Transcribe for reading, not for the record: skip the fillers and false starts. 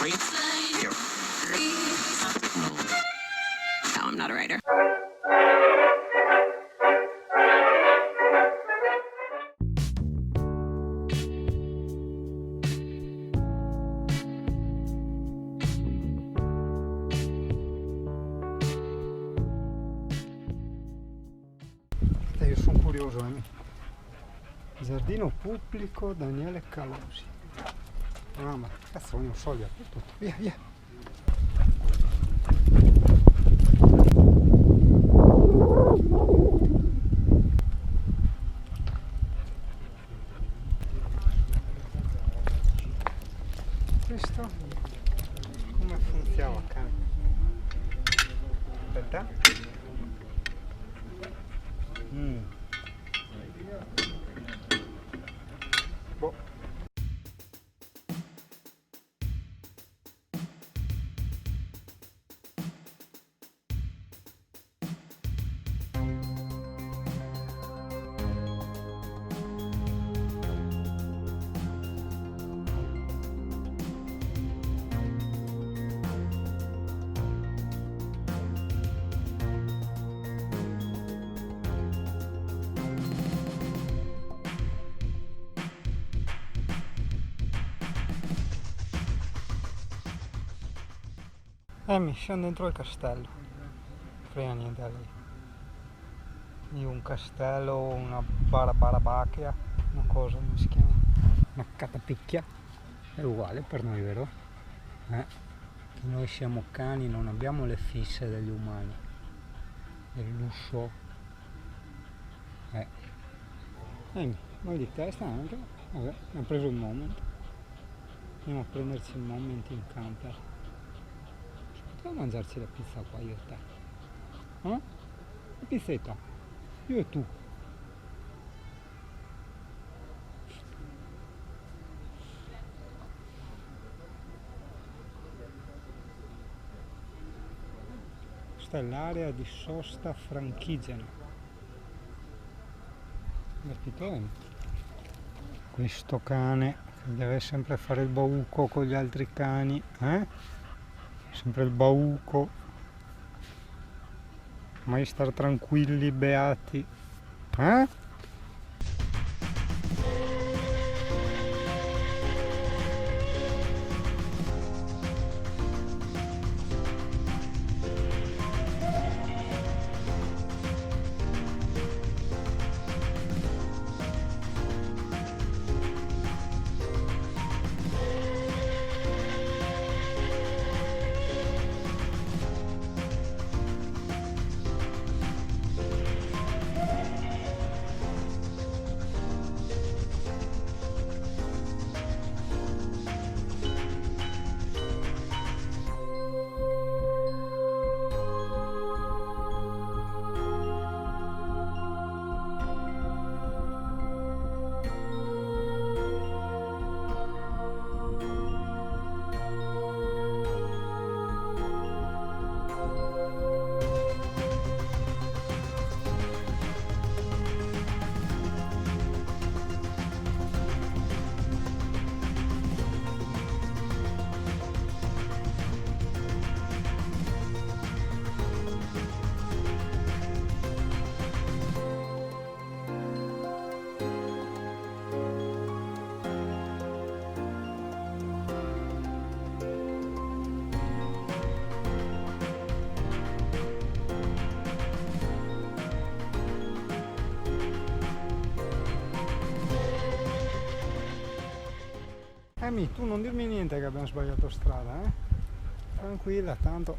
No, I'm not a writer. Io sono curioso, Giardino pubblico Daniele Calosi. Ah, ma cazzo, voglio sciogliere tutto. Via, via. Questo come funziona? Aspetta. Boh. Mi scendo dentro il castello, frega niente a lei. Io un castello, una barabacchia, una cosa come si chiama? Una catapicchia, è uguale per noi, vero? Che noi siamo cani, non abbiamo le fisse degli umani, del lusso. Mal di testa anche, vabbè, mi ha preso il moment. Andiamo a prenderci il moment in camper. Potevamo mangiarci la pizza qua io e te, la pizzetta, io e tu. Questa è l'area di sosta Franchigena, capito? Questo cane deve sempre fare il bauco con gli altri cani, sempre il bauco, mai star tranquilli, beati, Amy, tu non dirmi niente che abbiamo sbagliato strada, Tranquilla, tanto